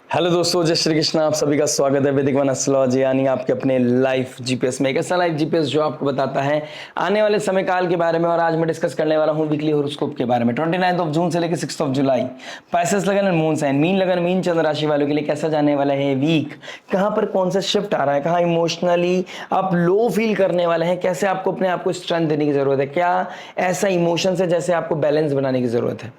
Hello दोस्तों, जय श्री कृष्ण। आप सभी का स्वागत है वैदिक वन एस्ट्रोलॉजी यानी आपके अपने लाइफ जीपीएस में। एक ऐसा लाइफ जीपीएस जो आपको बताता है आने वाले समय काल के बारे में। और आज मैं डिस्कस करने वाला हूं वीकली हॉरोस्कोप के बारे में। 29 जून से लेकर 6 जुलाई। पाइसेस लगन मून साइन मीन लगन मीन चंद्र राशि वालों के लिए कैसा जाने वाला है वीक। कहां पर कौन सा शिफ्ट आ रहा है, कहां इमोशनली आप लो फील करने वाले हैं, कैसे आपको अपने आप को स्ट्रेंथ देने की जरूरत है, क्या ऐसा इमोशन है जैसे आपको बैलेंस बनाने की जरूरत है।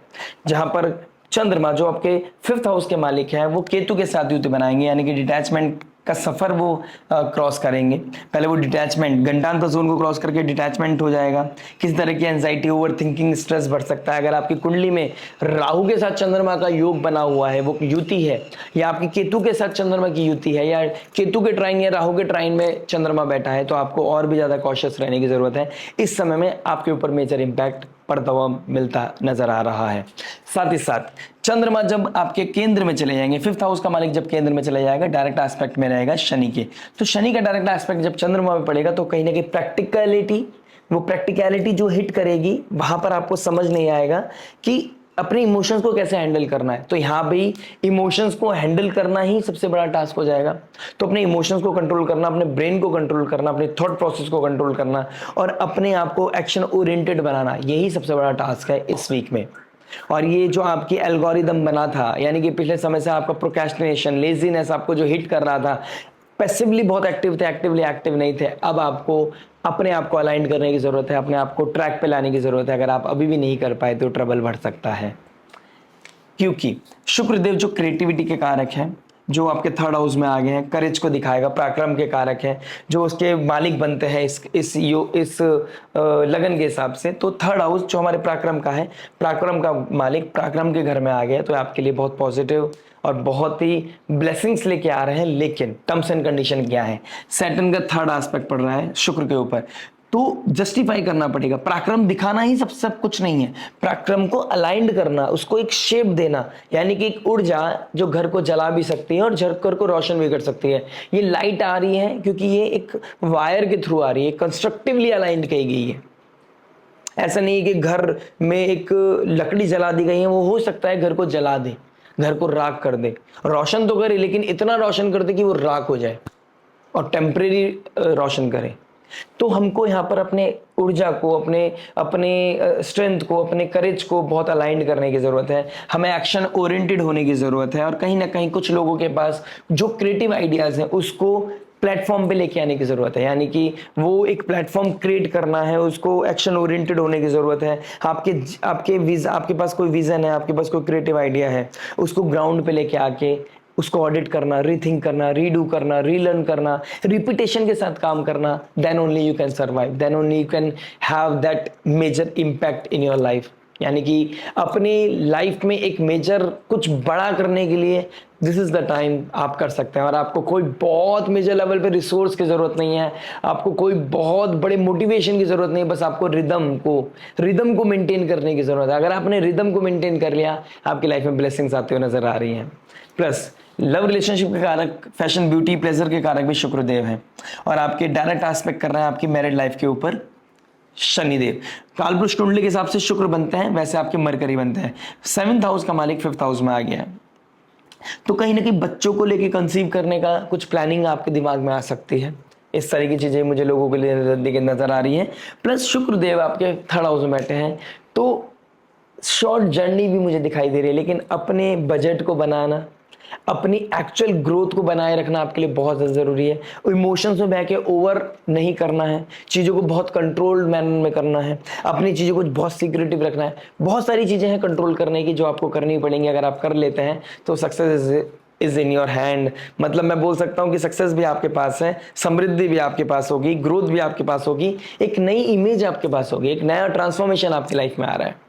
जहां पर चंद्रमा जो आपके 5th हाउस के मालिक हैं वो केतु के साथ युति बनाएंगे, यानी कि डिटैचमेंट का सफर वो क्रॉस करेंगे। पहले वो डिटैचमेंट गंडांत जोन को क्रॉस करके डिटैचमेंट हो जाएगा। किसी तरह की एंजाइटी, ओवर थिंकिंग, स्ट्रेस बढ़ सकता है। अगर आपकी कुंडली में राहु के साथ चंद्रमा का योग बना हुआ है, वो युति है, या आपकी केतु के साथ चंद्रमा की युति है, या केतु के ट्राइन या राहु के ट्राइन में चंद्रमा बैठा है, तो आपको और भी ज्यादा कॉशियस रहने की जरूरत है। इस समय में आपके ऊपर मेजर इंपैक्ट पड़ता हुआ मिलता नजर आ रहा है। साथ ही साथ चंद्रमा जब आपके केंद्र में चले जाएंगे, 5th हाउस का मालिक जब केंद्र में चले जाएगा, डायरेक्ट एस्पेक्ट में रहेगा शनि के। तो शनि का डायरेक्ट एस्पेक्ट जब चंद्रमा में पड़ेगा तो कहीं ना कहीं प्रैक्टिकलिटी जो हिट करेगी, वहां पर आपको समझ नहीं आएगा कि अपने इमोशंस को कैसे हैंडल करना है। तो यहाँ भी इमोशंस को हैंडल करना ही सबसे बड़ा टास्क हो जाएगा। तो अपने इमोशंस को कंट्रोल करना, अपने ब्रेन को कंट्रोल करना, अपने थॉट प्रोसेस को कंट्रोल करना और अपने आप को एक्शन ओरिएंटेड बनाना, यही सबसे बड़ा टास्क है इस वीक में। और ये जो आपकी एल्गोरिदम बना था, यानी कि पिछले समय से आपका प्रोक्रेस्टिनेशन, लेजीनेस आपको जो हिट कर रहा था, पैसिवली बहुत एक्टिव थे, एक्टिवली एक्टिव नहीं थे, अब आपको अपने आप को अलाइन करने की जरूरत है, अपने आप को ट्रैक पे लाने की जरूरत है। अगर आप अभी भी नहीं कर पाए तो ट्रबल बढ़ सकता है, क्योंकि शुक्रदेव जो क्रिएटिविटी के कारक हैं, जो आपके 3rd हाउस में आ गए हैं, करेज को दिखाएगा, पराक्रम के कारक है, जो उसके मालिक बनते हैं इस लगन के हिसाब से। तो 3rd हाउस जो हमारे पराक्रम का है, पराक्रम का मालिक पराक्रम के घर में आ गया, तो आपके लिए बहुत पॉजिटिव और बहुत ही ब्लेसिंग्स लेके आ रहे हैं। लेकिन टर्म्स एंड कंडीशन क्या है, सैटर्न का 3rd एस्पेक्ट पड़ रहा है शुक्र के ऊपर, तो जस्टिफाई करना पड़ेगा। पराक्रम दिखाना ही सब कुछ नहीं है, पराक्रम को अलाइंड करना, उसको एक शेप देना, यानी कि एक ऊर्जा जो घर को जला भी सकती है और घर को रोशन भी कर सकती है। ये लाइट आ रही है क्योंकि ये एक वायर के थ्रू आ रही है, कंस्ट्रक्टिवली अलाइंड कही गई है। ऐसा नहीं है कि घर में एक लकड़ी जला दी गई है, वो हो सकता है घर को जला दे, घर को राख कर दे, रोशन तो करे लेकिन इतना रोशन कर दे कि वो राख हो जाए और टेम्परेरी रोशन करे। तो हमको यहाँ पर अपने ऊर्जा को, अपने स्ट्रेंथ को, अपने करेज को बहुत अलाइंड करने की जरूरत है। हमें एक्शन ओरिएंटेड होने की जरूरत है। और कहीं ना कहीं कुछ लोगों के पास जो क्रिएटिव आइडियाज हैं उसको प्लेटफॉर्म पे लेके आने की जरूरत है, यानी कि वो एक प्लेटफॉर्म क्रिएट करना है, उसको एक्शन ओरिएंटेड होने की जरूरत है। आपके पास कोई विजन है, आपके पास कोई क्रिएटिव आइडिया है, उसको ग्राउंड पे लेके आके उसको ऑडिट करना, रीथिंक करना, रीडू करना, रीलर्न करना, रिपीटेशन के साथ काम करना, then only you can survive, then only you can have that major impact in your life. यानी कि अपनी लाइफ में एक मेजर कुछ बड़ा करने के लिए दिस इज द टाइम आप कर सकते हैं। और आपको कोई बहुत मेजर लेवल पे रिसोर्स की जरूरत नहीं है, आपको कोई बहुत बड़े मोटिवेशन की जरूरत नहीं है, बस आपको रिदम को मेंटेन करने की जरूरत है। अगर आपने रिदम को मेंटेन कर लिया, आपकी लाइफ में ब्लेसिंग्स आते हुए नजर आ रही हैं। प्लस लव रिलेशनशिप के कारक, फैशन, ब्यूटी, प्लेजर के कारक भी शुक्रदेव हैं और आपके डायरेक्ट एस्पेक्ट कर रहे हैं आपकी मैरिड लाइफ के ऊपर शनिदेव। कालपुरुष कुंडली के हिसाब से शुक्र बनते हैं, वैसे आपके मरकरी बनते हैं। 7th हाउस का मालिक 5th हाउस में आ गया है, तो कहीं ना कहीं बच्चों को लेके कंसीव करने का कुछ प्लानिंग आपके दिमाग में आ सकती है। इस तरह की चीजें मुझे लोगों के लिए नजर आ रही है। प्लस शुक्रदेव आपके 3rd हाउस में बैठे हैं, तो शॉर्ट जर्नी भी मुझे दिखाई दे रही है, लेकिन अपने बजट को बनाना, अपनी एक्चुअल ग्रोथ को बनाए रखना आपके लिए बहुत ज़्यादा ज़रूरी है। इमोशंस में बह के ओवर नहीं करना है, चीज़ों को बहुत कंट्रोल्ड मैनर में करना है, अपनी चीज़ों को बहुत सीक्रेटिव रखना है। बहुत सारी चीज़ें हैं कंट्रोल करने की जो आपको करनी पड़ेंगी। अगर आप कर लेते हैं तो success is in your hand. मतलब मैं बोल सकता हूँ कि सक्सेस भी आपके पास है, समृद्धि भी आपके पास होगी, ग्रोथ भी आपके पास होगी, एक नई इमेज आपके पास होगी, एक नया ट्रांसफॉर्मेशन आपकी लाइफ में आ रहा है।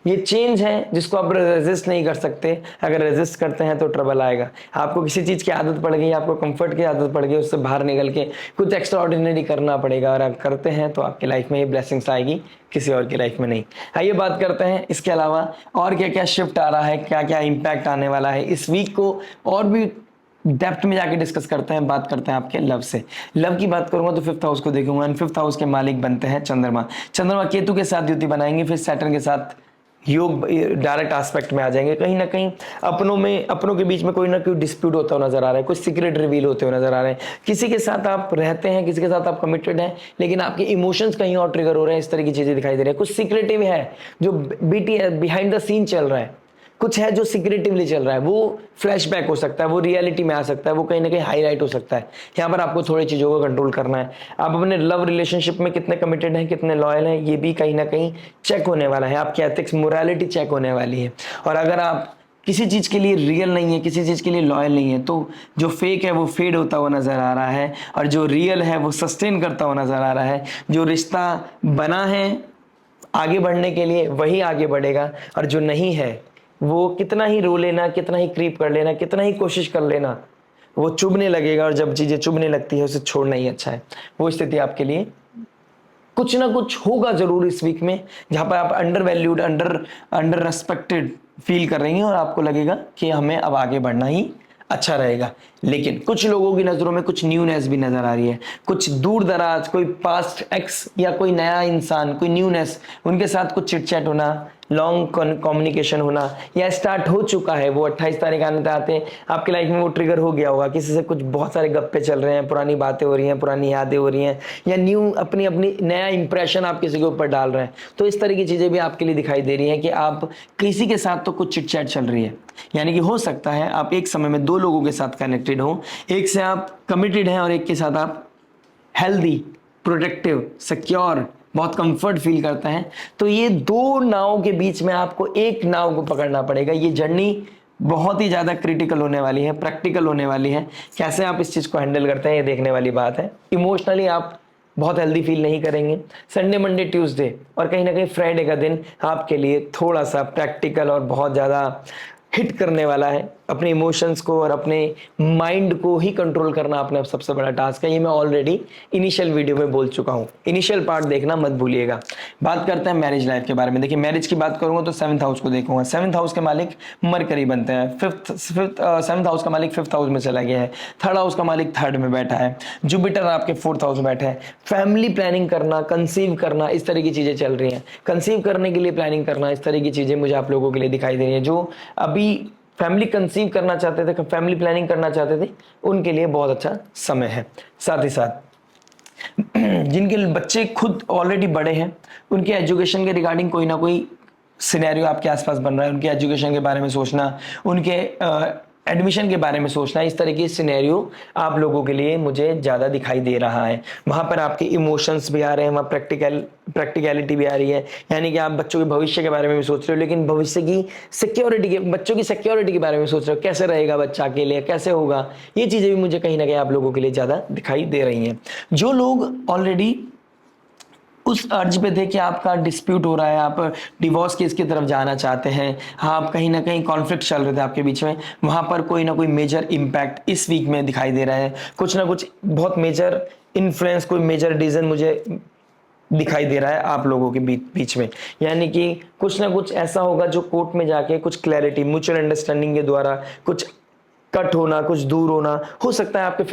ये चेंज है जिसको आप रेजिस्ट नहीं कर सकते। अगर रेजिस्ट करते हैं तो ट्रबल आएगा। आपको किसी चीज़ की आदत पड़ गई, आपको कंफर्ट की आदत पड़ गई, उससे बाहर निकल के कुछ एक्स्ट्रा ऑर्डिनरी करना पड़ेगा। और आप करते हैं तो आपकी लाइफ में ये ब्लेसिंग्स आएगी, किसी और की लाइफ में नहीं। आइए बात करते हैं इसके अलावा और क्या क्या शिफ्ट आ रहा है, क्या क्या इम्पैक्ट आने वाला है इस वीक को, और भी डेप्थ में जाके डिस्कस करते हैं। बात करते हैं आपके लव से। लव की बात करूंगा तो 5th हाउस को देखूंगा। 5th हाउस के मालिक बनते हैं चंद्रमा। चंद्रमा केतु के साथ युति बनाएंगे, फिर सैटर्न के साथ योग डायरेक्ट एस्पेक्ट में आ जाएंगे। कहीं ना कहीं अपनों के बीच में कोई ना कोई डिस्प्यूट होता हुआ नजर आ रहा है, कुछ सीक्रेट रिवील होते हुए नजर आ रहे हैं, किसी के साथ आप रहते हैं, किसी के साथ आप कमिटेड हैं, लेकिन आपके इमोशंस कहीं और ट्रिगर हो रहे हैं, इस तरह की चीजें दिखाई दे रही है। कुछ सीक्रेटिव है जो बिहाइंड द सीन चल रहा है, कुछ है जो सिक्रेटिवली चल रहा है, वो फ्लैशबैक हो सकता है, वो रियलिटी में आ सकता है, वो कहीं ना कहीं हाईलाइट हो सकता है। यहाँ पर आपको थोड़ी चीज़ों को कंट्रोल करना है। आप अपने लव रिलेशनशिप में कितने कमिटेड हैं, कितने लॉयल हैं, ये भी कहीं ना कहीं चेक होने वाला है। आपकी एथिक्स मोरालिटी चेक होने वाली है। और अगर आप किसी चीज़ के लिए रियल नहीं है, किसी चीज़ के लिए लॉयल नहीं है, तो जो फेक है वो फेड होता हुआ नजर आ रहा है, और जो रियल है वो सस्टेन करता हुआ नजर आ रहा है। जो रिश्ता बना है आगे बढ़ने के लिए वही आगे बढ़ेगा, और जो नहीं है वो कितना ही रो लेना, कितना ही क्रीप कर लेना, कितना ही कोशिश कर लेना, वो चुभने लगेगा। और जब चीजें चुभने लगती है उसे छोड़ना ही अच्छा है। वो स्थिति आपके लिए कुछ ना कुछ होगा जरूर इस वीक में, जहां पर आप under valued, under respected feel कर रही हैं, और आपको लगेगा कि हमें अब आगे बढ़ना ही अच्छा रहेगा। लेकिन कुछ लोगों की नजरों में कुछ न्यूनेस भी नजर आ रही है, कुछ दूर दराज, कोई पास्ट एक्स या कोई नया इंसान, कोई न्यूनेस, उनके साथ कुछ चिटचैट होना, लॉन्ग कम्युनिकेशन होना, या स्टार्ट हो चुका है। वो 28 तारीख आने आते आपकी लाइफ में वो ट्रिगर हो गया होगा, किसी से कुछ बहुत सारे गप्पे चल रहे हैं, पुरानी बातें हो रही हैं, पुरानी यादें हो रही हैं, या न्यू अपनी अपनी नया इंप्रेशन आप किसी के ऊपर डाल रहे हैं। तो इस तरह की चीजें भी आपके लिए दिखाई दे रही हैं कि आप किसी के साथ तो कुछ चिटचैट चल रही है। यानी कि हो सकता है आप एक समय में दो लोगों के साथ कनेक्टेड हो, एक से आप कमिटेड हैं और एक के साथ आप हेल्दी, प्रोटेक्टिव, सिक्योर, बहुत कंफर्ट फील करते हैं। तो ये दो नाव के बीच में आपको एक नाव को पकड़ना पड़ेगा। ये जर्नी बहुत ही ज़्यादा क्रिटिकल होने वाली है, प्रैक्टिकल होने वाली है। कैसे आप इस चीज़ को हैंडल करते हैं ये देखने वाली बात है। इमोशनली आप बहुत हेल्दी फील नहीं करेंगे। संडे, मंडे, ट्यूसडे और कहीं ना कहीं फ्राइडे का दिन आपके लिए थोड़ा सा प्रैक्टिकल और बहुत ज़्यादा हिट करने वाला है। अपने इमोशंस को और अपने माइंड को ही कंट्रोल करना अपने सबसे बड़ा टास्क है। ये मैं ऑलरेडी इनिशियल वीडियो में बोल चुका हूँ, इनिशियल पार्ट देखना मत भूलिएगा। बात करते हैं मैरिज लाइफ के बारे में। देखिए, मैरिज की बात करूंगा तो 7th हाउस को देखूंगा। 7th हाउस के मालिक मरकरी बनते हैं। 7th हाउस का मालिक 5th हाउस में चला गया है। 3rd हाउस का मालिक 3rd में बैठा है। जुपिटर आपके 4th हाउस में बैठा है। फैमिली प्लानिंग करना, कंसीव करना, इस तरह की चीजें चल रही हैं। कंसीव करने के लिए प्लानिंग करना, इस तरह की चीजें मुझे आप लोगों के लिए दिखाई दे रही है। जो अभी फैमिली कंसीव करना चाहते थे, फैमिली प्लानिंग करना चाहते थे, उनके लिए बहुत अच्छा समय है। साथ ही साथ जिनके बच्चे खुद ऑलरेडी बड़े हैं, उनके एजुकेशन के रिगार्डिंग कोई ना कोई सिनेरियो आपके आसपास बन रहा है। उनके एजुकेशन के बारे में सोचना, उनके एडमिशन के बारे में सोचना, इस तरह की सिनेरियो आप लोगों के लिए मुझे ज़्यादा दिखाई दे रहा है। वहाँ पर आपके इमोशंस भी आ रहे हैं, वहाँ प्रैक्टिकलिटी भी आ रही है। यानी कि आप बच्चों के भविष्य के बारे में भी सोच रहे हो, लेकिन भविष्य की सिक्योरिटी के, बच्चों की सिक्योरिटी के बारे में सोच रहे हो, कैसे रहेगा बच्चा अकेले, कैसे होगा। ये चीज़ें भी मुझे कहीं ना कहीं आप लोगों के लिए ज़्यादा दिखाई दे रही हैं। जो लोग ऑलरेडी उस अर्ज पे थे कि आपका डिस्प्यूट हो रहा है, आप डिवोर्स केस की तरफ जाना चाहते हैं, हाँ, आप कहीं ना कहीं कॉन्फ्लिक्ट चल रहे थे आपके बीच में, वहां पर कोई ना कोई मेजर इम्पैक्ट इस वीक में दिखाई दे रहा है। कुछ ना कुछ बहुत मेजर इन्फ्लुएंस, कोई मेजर डिसीजन मुझे दिखाई दे रहा है आप लोगों के बीच में। यानी कि कुछ ना कुछ ऐसा होगा जो कोर्ट में जाके कुछ क्लैरिटी, म्यूचुअल अंडरस्टैंडिंग के द्वारा कुछ कट होना, कुछ दूर होना हो सकता है। आपके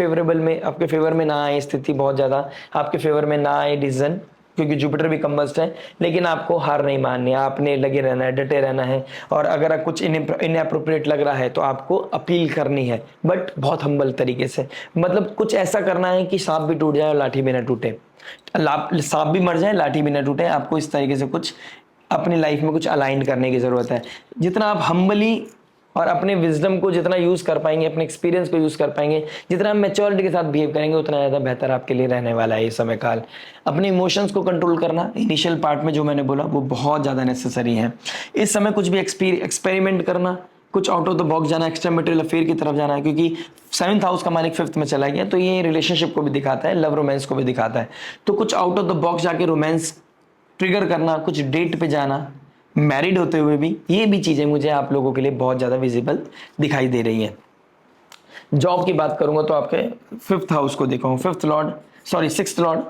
फेवर में ना आए स्थिति, बहुत ज्यादा आपके फेवर में ना आए डिसीजन, क्योंकि जुपिटर भी कंबस्ट है। लेकिन आपको हार नहीं माननी है, आपने लगे रहना है, डटे रहना है। और अगर कुछ इनअप्रोप्रिएट लग रहा है तो आपको अपील करनी है, बट बहुत हम्बल तरीके से। मतलब कुछ ऐसा करना है कि सांप भी टूट जाए और लाठी भी ना टूटे, सांप भी मर जाए, लाठी भी ना टूटे। आपको इस तरीके से कुछ अपनी लाइफ में कुछ अलाइन करने की जरूरत है। जितना आप हम्बली और अपने विजडम को जितना यूज कर पाएंगे, अपने एक्सपीरियंस को यूज कर पाएंगे, जितना आप मैच्योरिटी के साथ बिहेव करेंगे, उतना ज्यादा बेहतर आपके लिए रहने वाला है ये समय काल। अपने इमोशंस को कंट्रोल करना इनिशियल पार्ट में जो मैंने बोला वो बहुत ज्यादा नेसेसरी है। इस समय कुछ भी एक्सपेरिमेंट करना, कुछ आउट ऑफ द बॉक्स जाना, एक्स्ट्रा मटेरियल अफेयर की तरफ जाना है, क्योंकि 7th हाउस का मालिक 5th में चला गया, तो ये रिलेशनशिप को भी दिखाता है, लव रोमांस को भी दिखाता है। तो कुछ आउट ऑफ द बॉक्स जाके रोमांस ट्रिगर करना, कुछ डेट पे जाना, मैरिड होते हुए भी, ये भी चीजें मुझे आप लोगों के लिए बहुत ज्यादा विजिबल दिखाई दे रही हैं। जॉब की बात करूंगा तो आपके 5th हाउस को देखा हूं, 6th लॉर्ड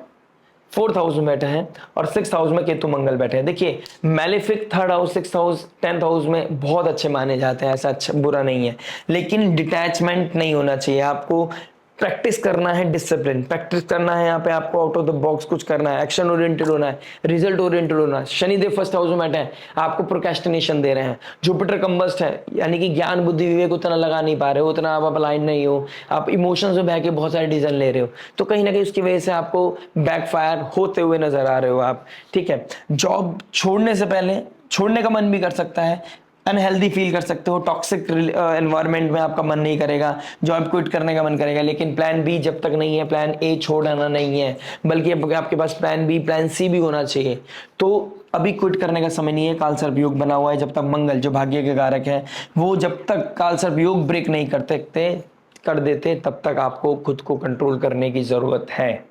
4th हाउस में बैठे हैं और 6th हाउस में केतु मंगल बैठे हैं। देखिए, malefic 3rd house, 6th house, 10th house में बहुत अच्छे माने जाते हैं, ऐसा अच्छा बुरा नहीं है, लेकिन डिटैचमेंट नहीं होना चाहिए। आपको प्रैक्टिस करना है, डिसिप्लिन प्रैक्टिस करना है। यहाँ पे आपको आउट ऑफ द बॉक्स कुछ करना है, एक्शन ओरिएंटेड होना है, रिजल्ट ओरिएंटेड होना है। शनिदेव फर्स्ट हाउस में बैठे हैं, आपको प्रोक्रेस्टिनेशन दे रहे हैं। जुपिटर कंबस्ट है, यानी कि ज्ञान बुद्धि विवेक उतना लगा नहीं पा रहे हो, उतना आप अलाइन नहीं हो, आप इमोशंस में बह के बहुत सारे डिसीजन ले रहे हो, तो कहीं ना कहीं उसकी वजह से आपको बैकफायर होते हुए नजर आ रहे हो आप। ठीक है, जॉब छोड़ने से पहले छोड़ने का मन भी कर सकता है, अनहेल्दी फील कर सकते हो, टॉक्सिक एनवायरनमेंट में आपका मन नहीं करेगा, जॉब क्विट करने का मन करेगा, लेकिन प्लान बी जब तक नहीं है, प्लान ए छोड़ना नहीं है, बल्कि आपके पास प्लान बी प्लान सी भी होना चाहिए। तो अभी क्विट करने का समय नहीं है। काल सर्प योग बना हुआ है, जब तक मंगल जो भाग्य के कारक है वो जब तक काल सर्प योग ब्रेक नहीं कर देते तब तक आपको खुद को कंट्रोल करने की जरूरत है।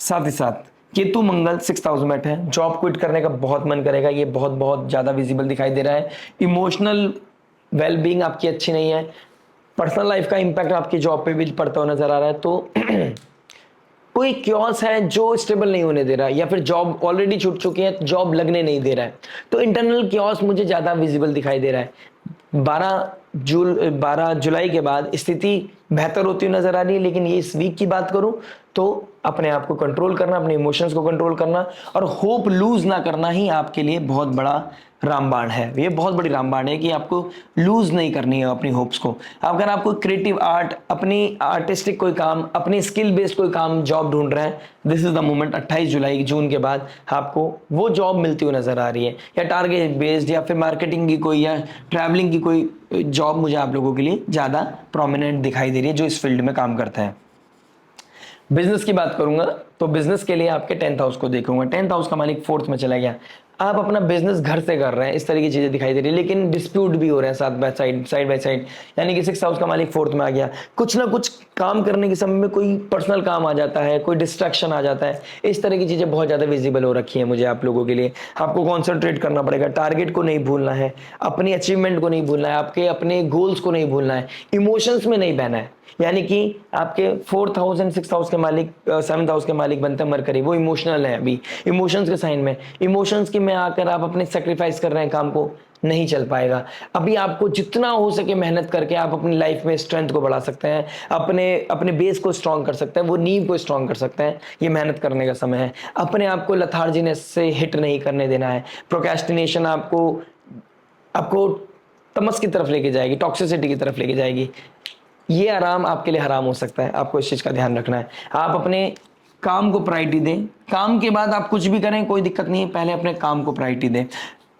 साथ ही साथ केतु मंगल 6th हाउस में बैठे हैं, जॉब क्विट करने का बहुत मन करेगा, ये बहुत बहुत ज्यादा विजिबल दिखाई दे रहा है। इमोशनल वेलबींग आपकी अच्छी नहीं है, पर्सनल लाइफ का इंपैक्ट आपकी जॉब पे भी पड़ता हुआ नजर आ रहा है। तो कोई क्योस है जो स्टेबल नहीं होने दे रहा है, या फिर जॉब ऑलरेडी छूट चुकी है, जॉब लगने नहीं दे रहा है, तो इंटरनल क्योस मुझे ज्यादा विजिबल दिखाई दे रहा है। 12 जुलाई के बाद स्थिति बेहतर होती हुई नजर आ रही है, लेकिन ये इस वीक की बात करूं तो अपने आप को कंट्रोल करना, अपने इमोशंस को कंट्रोल करना और होप लूज ना करना ही आपके लिए बहुत बड़ा रामबाण है। ये बहुत बड़ी रामबाण है कि आपको लूज नहीं करनी है अपनी होप्स को। अगर आप कोई क्रिएटिव आर्ट, अपनी आर्टिस्टिक कोई काम, अपनी स्किल बेस्ड कोई काम, जॉब ढूंढ रहे हैं, दिस इज द मोमेंट। 28 जुलाई जून के बाद आपको वो जॉब मिलती हुई नजर आ रही है, या टारगेट बेस्ड या फिर मार्केटिंग की कोई या ट्रैवलिंग की कोई जॉब मुझे आप लोगों के लिए ज्यादा प्रोमिनेंट दिखाई दे रही है जो इस फील्ड में काम करते हैं। बिजनेस की बात करूंगा तो बिजनेस के लिए आपके 10th हाउस को देखूंगा। 10th हाउस का मालिक 4th में चला गया, आप अपना बिजनेस घर से कर रहे हैं, इस तरह की चीजें दिखाई दे रही है, लेकिन डिस्प्यूट भी हो रहे हैं साइड बाय साइड, यानी कि 6th हाउस का मालिक 4th में आ गया। कुछ ना कुछ काम करने के समय में कोई पर्सनल काम आ जाता है, कोई डिस्ट्रैक्शन आ जाता है, इस तरह की चीजें बहुत ज्यादा विजिबल हो रखी है मुझे आप लोगों के लिए। आपको कॉन्सेंट्रेट करना पड़ेगा, टारगेट को नहीं भूलना है, अपनी अचीवमेंट को नहीं भूलना है, आपके अपने गोल्स को नहीं भूलना है, इमोशंस में नहीं बहना है। यानी कि आपके 4th house and 6th house के मालिक 7th हाउस के मालिक बनते हैं मरकरी, वो इमोशनल है, अभी इमोशंस के साइन में, इमोशंस की में आकर आप अपने सेक्रीफाइस कर रहे हैं काम को, नहीं चल पाएगा। अभी आपको जितना हो सके मेहनत करके आप अपनी लाइफ में स्ट्रेंथ को बढ़ा सकते हैं, अपने बेस को स्ट्रांग कर सकते हैं, वो नींव को स्ट्रांग कर सकते हैं। ये मेहनत करने का समय है। अपने आप को लथार्जीनेस से हिट नहीं करने देना है। प्रोक्रेस्टिनेशन आपको तमस की तरफ लेके जाएगी, टॉक्सिसिटी की तरफ लेके जाएगी। ये आराम आपके लिए हराम हो सकता है, आपको इस चीज का ध्यान रखना है। आप अपने काम को प्रायोरिटी दें, काम के बाद आप कुछ भी करें कोई दिक्कत नहीं है, पहले अपने काम को प्रायोरिटी दें।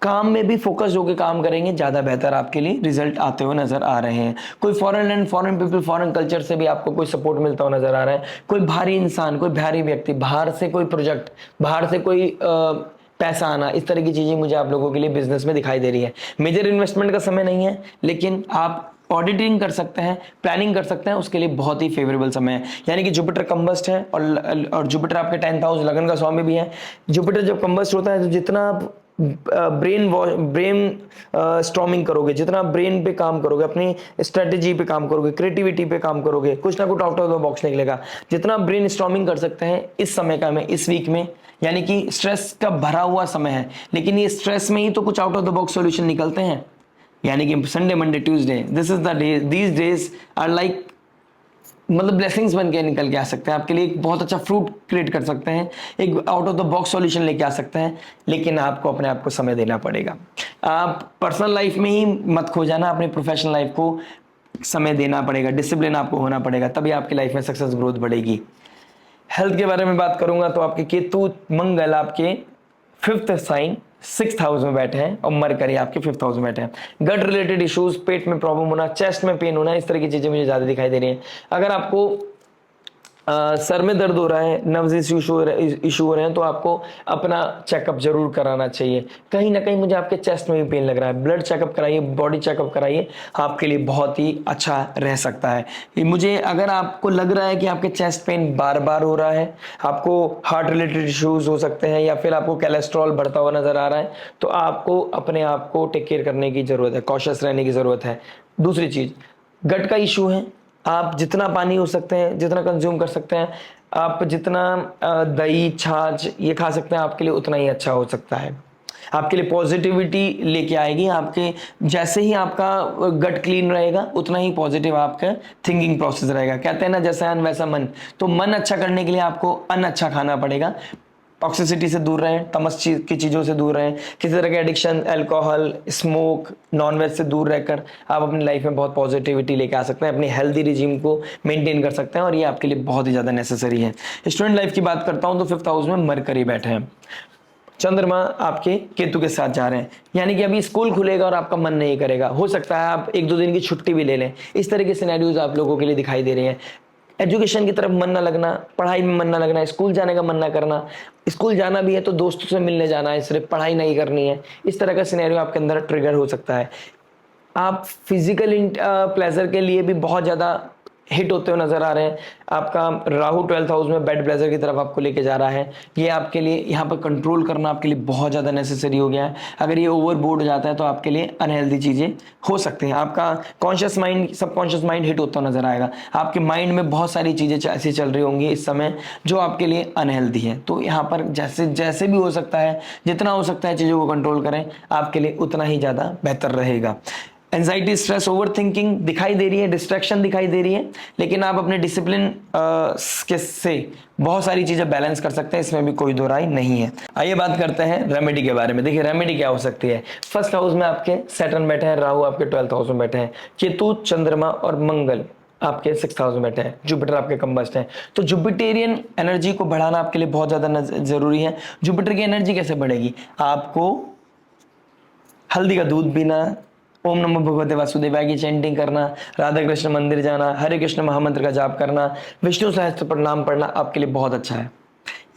काम में भी फोकस होकर काम करेंगे, ज्यादा बेहतर आपके लिए रिजल्ट आते हुए नजर आ रहे हैं। कोई फॉरेन पीपल, फॉरेन कल्चर से भी आपको कोई सपोर्ट मिलता हुआ नजर आ रहा है। कोई भारी इंसान, कोई भारी व्यक्ति, बाहर से कोई प्रोजेक्ट, बाहर से कोई पैसा आना, इस तरह की चीजें मुझे आप लोगों के लिए बिजनेस में दिखाई दे रही है। मेजर इन्वेस्टमेंट का समय नहीं है, लेकिन आप ऑडिटिंग कर सकते हैं, प्लानिंग कर सकते हैं, उसके लिए बहुत ही फेवरेबल समय है। यानी कि जुपिटर कंबस्ट है और जुपिटर आपके 10th हाउस लगन का स्वामी भी है। जुपिटर जब कंबस्ट होता है तो जितना आप ब्रेन स्टॉर्मिंग करोगे, जितना ब्रेन पे काम करोगे, अपनी स्ट्रेटेजी पे काम करोगे, क्रिएटिविटी पे काम करोगे, कुछ ना कुछ आउट ऑफ द बॉक्स निकलेगा। जितना ब्रेन स्टॉर्मिंग कर सकते हैं इस समय का में, इस वीक में, यानी कि स्ट्रेस का भरा हुआ समय है, लेकिन ये स्ट्रेस में ही तो कुछ out of the box solution निकलते हैं। यानी कि Sunday, Monday, Tuesday, this is the day, these days are like, मतलब ब्लेसिंग्स बन के निकल के आ सकते हैं आपके लिए, एक बहुत अच्छा फ्रूट क्रिएट कर सकते हैं, एक out of the box solution लेके आ सकते हैं, लेकिन आपको अपने आप को समय देना पड़ेगा। आप पर्सनल लाइफ में ही मत खो जाना, अपनी प्रोफेशनल लाइफ को समय देना पड़ेगा, डिसिप्लिन आपको होना पड़ेगा, तभी आपकी लाइफ में सक्सेस ग्रोथ बढ़ेगी। हेल्थ के बारे में बात करूंगा तो आपके केतु मंगल आपके 5th साइन 6th हाउस में बैठे हैं और मरकरी आपके 5th हाउस में बैठे हैं। गट रिलेटेड इश्यूज, पेट में प्रॉब्लम होना, चेस्ट में पेन होना, इस तरह की चीजें मुझे ज्यादा दिखाई दे रही हैं। अगर आपको सर में दर्द हो रहा है, नर्व्स इशू हो रहे हैं, तो आपको अपना चेकअप जरूर कराना चाहिए। कहीं ना कहीं मुझे आपके चेस्ट में भी पेन लग रहा है, ब्लड चेकअप कराइए, बॉडी चेकअप कराइए, आपके लिए बहुत ही अच्छा रह सकता है। मुझे अगर आपको लग रहा है कि आपके चेस्ट पेन बार बार हो रहा है, आपको हार्ट रिलेटेड इश्यूज हो सकते हैं, या फिर आपको कोलेस्ट्रॉल बढ़ता हुआ नजर आ रहा है, तो आपको अपने आप को टेक केयर करने की जरूरत है, कॉशियस रहने की जरूरत है। दूसरी चीज, गट का इशू है, आप जितना पानी हो सकते हैं, जितना कंज्यूम कर सकते हैं, आप जितना दही, छाछ ये खा सकते हैं, आपके लिए उतना ही अच्छा हो सकता है। आपके लिए पॉजिटिविटी लेके आएगी। आपके जैसे ही आपका गट क्लीन रहेगा उतना ही पॉजिटिव आपका थिंकिंग प्रोसेस रहेगा। कहते हैं ना जैसा अन्न वैसा मन, तो मन अच्छा करने के लिए आपको अन्न अच्छा खाना पड़ेगा। टॉक्सिसिटी से दूर रहें, तमस की चीज़ों से दूर रहें, किसी तरह के एडिक्शन, अल्कोहल, स्मोक, नॉनवेज से दूर रहकर आप अपनी लाइफ में बहुत पॉजिटिविटी लेके आ सकते हैं, अपनी हेल्दी रिजीम को मेंटेन कर सकते हैं और ये आपके लिए बहुत ही ज़्यादा नेसेसरी है। स्टूडेंट लाइफ की बात करता हूँ तो 5th हाउस में मरकरी बैठे हैं, चंद्रमा आपके केतु के साथ जा रहे हैं, यानी कि अभी स्कूल खुलेगा और आपका मन नहीं करेगा। हो सकता है आप 1-2 दिन की छुट्टी भी ले लें। इस तरह के सिनेरियोज आप लोगों के लिए दिखाई दे रहे हैं। एजुकेशन की तरफ मन ना लगना, पढ़ाई में मन ना लगना, स्कूल जाने का मन ना करना, स्कूल जाना भी है तो दोस्तों से मिलने जाना है, सिर्फ पढ़ाई नहीं करनी है, इस तरह का सिनेरियो आपके अंदर ट्रिगर हो सकता है। आप फिजिकल प्लेजर के लिए भी बहुत ज़्यादा हिट होते हुए नजर आ रहे हैं। आपका राहु 12th हाउस में बेड प्लेजर की तरफ आपको लेके जा रहा है। ये आपके लिए यहाँ पर कंट्रोल करना आपके लिए बहुत ज़्यादा नेसेसरी हो गया है। अगर ये ओवरबोर्ड हो जाता है तो आपके लिए अनहेल्दी चीज़ें हो सकती हैं। आपका conscious mind, subconscious mind hit होता नजर आएगा। आपके माइंड में बहुत सारी चीज़ें ऐसी चल रही होंगी इस समय जो आपके लिए अनहेल्दी है। तो यहाँ पर जैसे जैसे भी हो सकता है, जितना हो सकता है चीज़ों को कंट्रोल करें, आपके लिए उतना ही ज़्यादा बेहतर रहेगा। एंजाइटी, स्ट्रेस, ओवर थिंकिंग दिखाई दे रही है, डिस्ट्रैक्शन दिखाई दे रही है, लेकिन आप अपने डिसिप्लिन के से बहुत सारी चीजें बैलेंस कर सकते हैं, इसमें भी कोई दो राय नहीं है। आइए बात करते हैं रेमेडी के बारे में। देखिए रेमेडी क्या हो सकती है। 1st हाउस में आपके सैटर्न बैठे हैं, राहु आपके 12th हाउस में बैठे हैं, केतु, चंद्रमा और मंगल आपके 6th हाउस में बैठे हैं, जुपिटर आपके कंबस्ट हैं। तो जुपिटेरियन एनर्जी को बढ़ाना आपके लिए बहुत ज्यादा जरूरी है। जुपिटर की एनर्जी कैसे बढ़ेगी? आपको हल्दी का दूध पीना, ओम नमो भगवते वासुदेवाय की चैंटिंग करना, राधा कृष्ण मंदिर जाना, हरे कृष्ण महामंत्र का जाप करना, विष्णु सहस्त्र पर नाम पढ़ना आपके लिए बहुत अच्छा है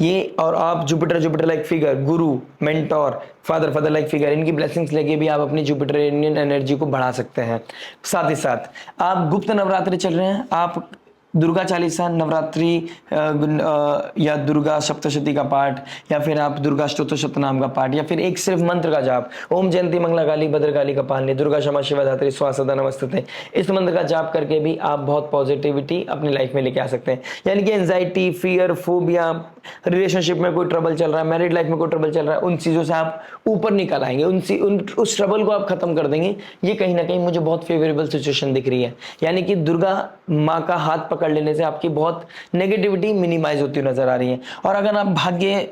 ये। और आप जुपिटर लाइक फिगर, गुरु, मेंटोर, फादर लाइक फिगर, इनकी ब्लेसिंग्स लेके भी आप अपनी जुपिटरियन एनर्जी को बढ़ा सकते हैं। साथ ही साथ आप गुप्त नवरात्रि चल रहे हैं, आप दुर्गा चालीसा, नवरात्रि या दुर्गा सप्तशती का पाठ, या फिर आप दुर्गा स्तोत्र शतनाम का पाठ, या फिर एक सिर्फ मंत्र का जाप, ओम जयंती मंगला काली भद्रकाली का पालनी, दुर्गा क्षमा शिवा धात्री स्वासदा नमस्ते, इस मंत्र का जाप करके भी आप बहुत पॉजिटिविटी अपनी लाइफ में लेके आ सकते हैं। यानी कि एंजाइटी, फियर, फोबिया, रिलेशनशिप में कोई ट्रबल चल रहा है, मैरिड लाइफ में कोई ट्रबल चल रहा है, उन चीजों से आप ऊपर निकल आएंगे, उस ट्रबल को आप खत्म कर देंगे। ये कहीं ना कहीं मुझे बहुत फेवरेबल सिचुएशन दिख रही है। यानी कि दुर्गा माँ का हाथ पकड़ लेने से आपकी बहुत नेगेटिविटी मिनिमाइज होती नजर आ रही है। और अगर आप भाग्य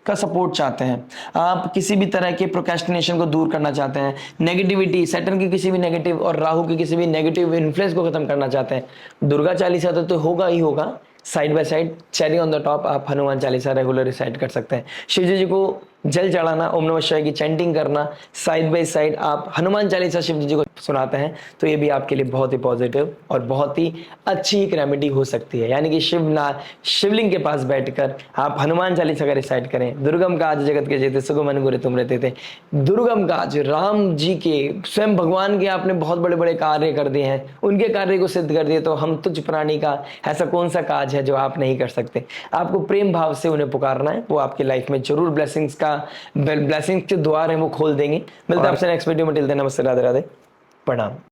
का सपोर्ट चाहते हैं, आप किसी भी तरह के प्रोक्रेस्टिनेशन को दूर करना चाहते हैं, नेगेटिविटी, सैटर्न की किसी भी नेगेटिव और राहु की किसी भी नेगेटिव इन्फ्लुएंस को खत्म करना चाहते हैं, दुर्गा चालीसा तो होगा ही होगा, side by side cherry on the top आप हनुमान चालीसा रेगुलर रिसाइट कर सकते हैं। शिव जी को जल चढ़ाना, ओम नमः शिवाय की चैंटिंग करना, साइड बाय साइड आप हनुमान चालीसा शिव जी को सुनाते हैं, तो ये भी आपके लिए बहुत ही पॉजिटिव और बहुत ही अच्छी एक रेमेडी हो सकती है। यानी कि शिवलिंग के पास बैठकर आप हनुमान चालीसा का रिसाइट करें। दुर्गम काज जगत के जेते, सुगम अनुग्रह तुम रहते थे। दुर्गम काज, राम जी के, स्वयं भगवान के आपने बहुत बड़े बड़े कार्य कर दिए हैं, उनके कार्य को सिद्ध कर दिए, तो हम तुझ प्राणी का ऐसा कौन सा काज है जो आप नहीं कर सकते। आपको प्रेम भाव से उन्हें पुकारना है, वो आपकी लाइफ में जरूर ब्लेसिंग्स के द्वार है वो खोल देंगे। मिलते हैं आपसे नेक्स्ट वीडियो में। टिल देन नमस्ते, राधे राधे, प्रणाम।